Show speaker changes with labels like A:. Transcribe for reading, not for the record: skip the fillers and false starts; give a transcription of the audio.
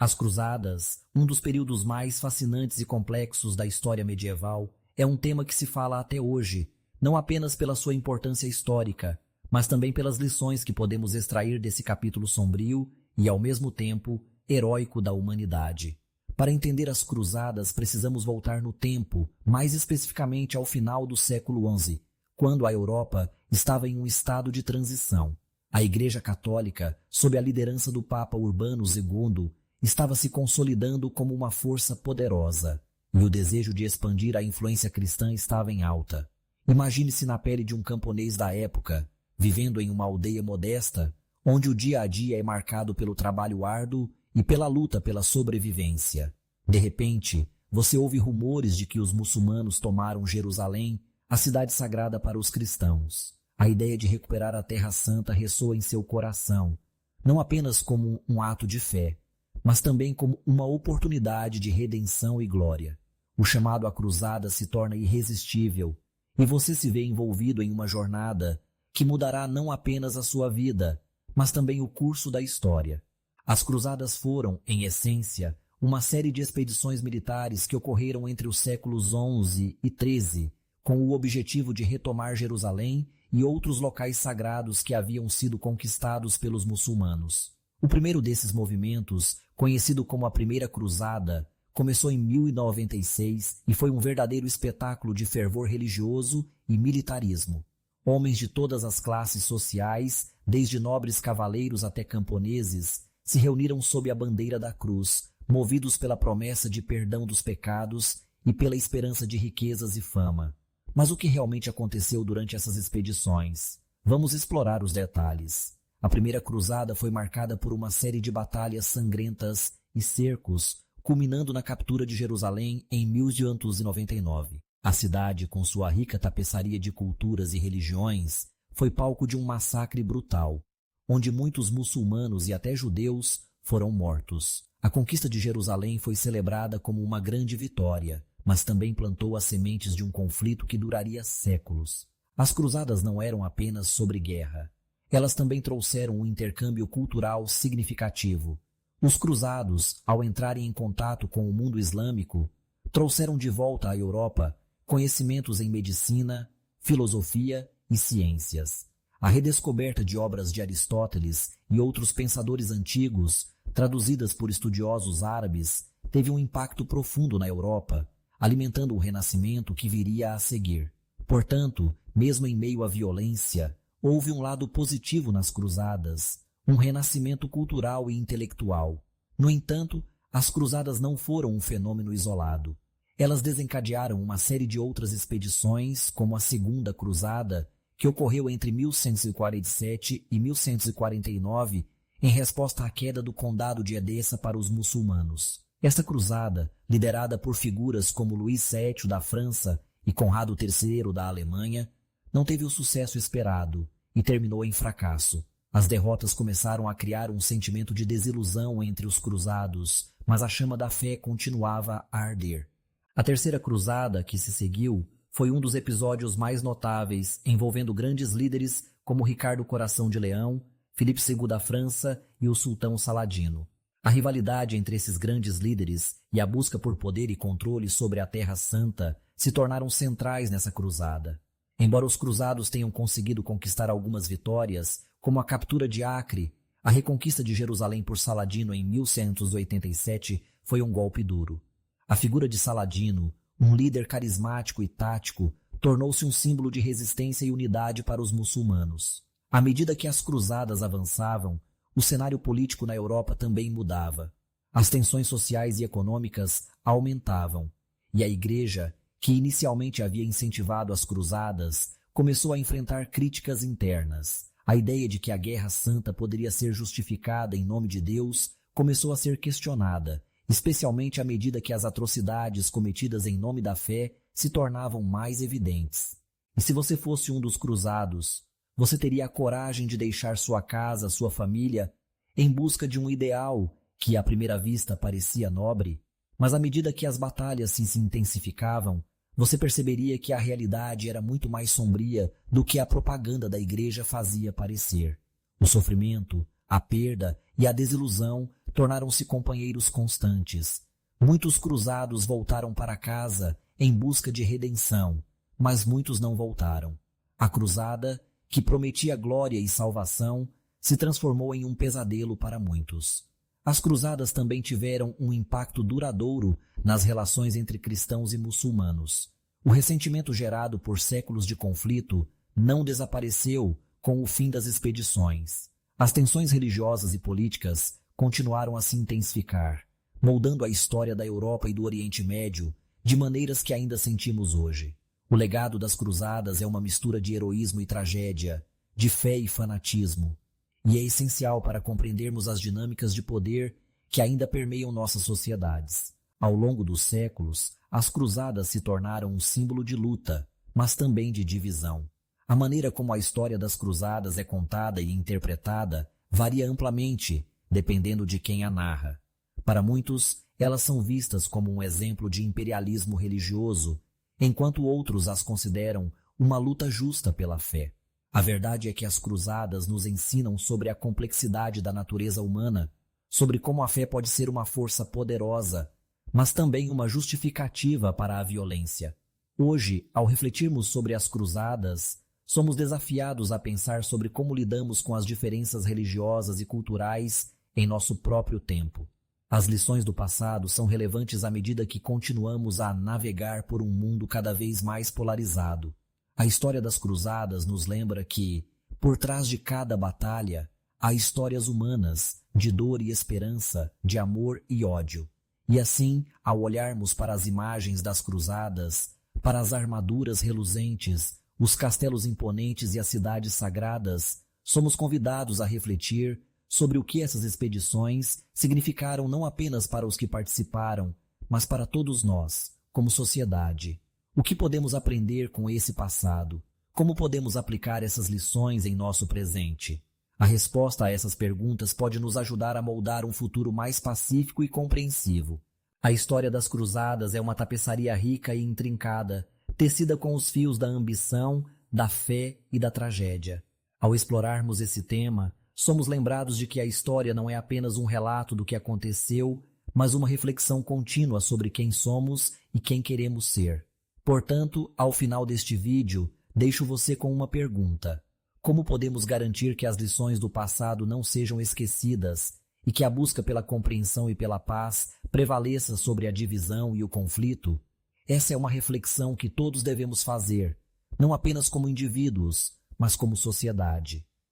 A: As Cruzadas, um dos períodos mais fascinantes e complexos da história medieval, é um tema que se fala até hoje, não apenas pela sua importância histórica, mas também pelas lições que podemos extrair desse capítulo sombrio e, ao mesmo tempo, heróico da humanidade. Para entender as Cruzadas, precisamos voltar no tempo, mais especificamente ao final do século XI, quando a Europa estava em um estado de transição. A Igreja Católica, sob a liderança do Papa Urbano II, estava se consolidando como uma força poderosa, e o desejo de expandir a influência cristã estava em alta. Imagine-se na pele de um camponês da época, vivendo em uma aldeia modesta, onde o dia a dia é marcado pelo trabalho árduo e pela luta pela sobrevivência. De repente, você ouve rumores de que os muçulmanos tomaram Jerusalém, a cidade sagrada para os cristãos. A ideia de recuperar a Terra Santa ressoa em seu coração, não apenas como um ato de fé, mas também como uma oportunidade de redenção e glória. O chamado à cruzada se torna irresistível, e você se vê envolvido em uma jornada que mudará não apenas a sua vida, mas também o curso da história. As cruzadas foram, em essência, uma série de expedições militares que ocorreram entre os séculos XI e XIII, com o objetivo de retomar Jerusalém e outros locais sagrados que haviam sido conquistados pelos muçulmanos. O primeiro desses movimentos, conhecido como a Primeira Cruzada, começou em 1096 e foi um verdadeiro espetáculo de fervor religioso e militarismo. Homens de todas as classes sociais, desde nobres cavaleiros até camponeses, se reuniram sob a bandeira da cruz, movidos pela promessa de perdão dos pecados e pela esperança de riquezas e fama. Mas o que realmente aconteceu durante essas expedições? Vamos explorar os detalhes. A Primeira Cruzada foi marcada por uma série de batalhas sangrentas e cercos, culminando na captura de Jerusalém em 1299. A cidade, com sua rica tapeçaria de culturas e religiões, foi palco de um massacre brutal, onde muitos muçulmanos e até judeus foram mortos. A conquista de Jerusalém foi celebrada como uma grande vitória, mas também plantou as sementes de um conflito que duraria séculos. As cruzadas não eram apenas sobre guerra. Elas também trouxeram um intercâmbio cultural significativo. Os cruzados, ao entrarem em contato com o mundo islâmico, trouxeram de volta à Europa conhecimentos em medicina, filosofia e ciências. A redescoberta de obras de Aristóteles e outros pensadores antigos, traduzidas por estudiosos árabes, teve um impacto profundo na Europa, alimentando o renascimento que viria a seguir. Portanto, mesmo em meio à violência, houve um lado positivo nas cruzadas, um renascimento cultural e intelectual. No entanto, as cruzadas não foram um fenômeno isolado. Elas desencadearam uma série de outras expedições, como a Segunda Cruzada, que ocorreu entre 1147 e 1149, em resposta à queda do Condado de Edessa para os muçulmanos. Esta cruzada, liderada por figuras como Luís VII da França e Conrado III da Alemanha, não teve o sucesso esperado e terminou em fracasso. As derrotas começaram a criar um sentimento de desilusão entre os cruzados, mas a chama da fé continuava a arder. A Terceira Cruzada, que se seguiu, foi um dos episódios mais notáveis, envolvendo grandes líderes como Ricardo Coração de Leão, Filipe II da França e o sultão Saladino. A rivalidade entre esses grandes líderes e a busca por poder e controle sobre a Terra Santa se tornaram centrais nessa cruzada. Embora os cruzados tenham conseguido conquistar algumas vitórias, como a captura de Acre, a reconquista de Jerusalém por Saladino em 1187 foi um golpe duro. A figura de Saladino, um líder carismático e tático, tornou-se um símbolo de resistência e unidade para os muçulmanos. À medida que as cruzadas avançavam, o cenário político na Europa também mudava. As tensões sociais e econômicas aumentavam, e a Igreja, que inicialmente havia incentivado as cruzadas, começou a enfrentar críticas internas. A ideia de que a Guerra Santa poderia ser justificada em nome de Deus começou a ser questionada, especialmente à medida que as atrocidades cometidas em nome da fé se tornavam mais evidentes. E se você fosse um dos cruzados, você teria a coragem de deixar sua casa, sua família, em busca de um ideal que à primeira vista parecia nobre? Mas à medida que as batalhas se intensificavam, você perceberia que a realidade era muito mais sombria do que a propaganda da Igreja fazia parecer. O sofrimento, a perda e a desilusão tornaram-se companheiros constantes. Muitos cruzados voltaram para casa em busca de redenção, mas muitos não voltaram. A cruzada, que prometia glória e salvação, se transformou em um pesadelo para muitos. As cruzadas também tiveram um impacto duradouro nas relações entre cristãos e muçulmanos. O ressentimento gerado por séculos de conflito não desapareceu com o fim das expedições. As tensões religiosas e políticas continuaram a se intensificar, moldando a história da Europa e do Oriente Médio de maneiras que ainda sentimos hoje. O legado das cruzadas é uma mistura de heroísmo e tragédia, de fé e fanatismo, e é essencial para compreendermos as dinâmicas de poder que ainda permeiam nossas sociedades. Ao longo dos séculos, as cruzadas se tornaram um símbolo de luta, mas também de divisão. A maneira como a história das cruzadas é contada e interpretada varia amplamente, dependendo de quem a narra. Para muitos, elas são vistas como um exemplo de imperialismo religioso, enquanto outros as consideram uma luta justa pela fé. A verdade é que as cruzadas nos ensinam sobre a complexidade da natureza humana, sobre como a fé pode ser uma força poderosa, mas também uma justificativa para a violência. Hoje, ao refletirmos sobre as cruzadas, somos desafiados a pensar sobre como lidamos com as diferenças religiosas e culturais em nosso próprio tempo. As lições do passado são relevantes à medida que continuamos a navegar por um mundo cada vez mais polarizado. A história das cruzadas nos lembra que, por trás de cada batalha, há histórias humanas, de dor e esperança, de amor e ódio. E assim, ao olharmos para as imagens das cruzadas, para as armaduras reluzentes, os castelos imponentes e as cidades sagradas, somos convidados a refletir sobre o que essas expedições significaram não apenas para os que participaram, mas para todos nós, como sociedade. O que podemos aprender com esse passado? Como podemos aplicar essas lições em nosso presente? A resposta a essas perguntas pode nos ajudar a moldar um futuro mais pacífico e compreensivo. A história das cruzadas é uma tapeçaria rica e intrincada, tecida com os fios da ambição, da fé e da tragédia. Ao explorarmos esse tema, somos lembrados de que a história não é apenas um relato do que aconteceu, mas uma reflexão contínua sobre quem somos e quem queremos ser. Portanto, ao final deste vídeo, deixo você com uma pergunta. Como podemos garantir que as lições do passado não sejam esquecidas e que a busca pela compreensão e pela paz prevaleça sobre a divisão e o conflito? Essa é uma reflexão que todos devemos fazer, não apenas como indivíduos, mas como sociedade.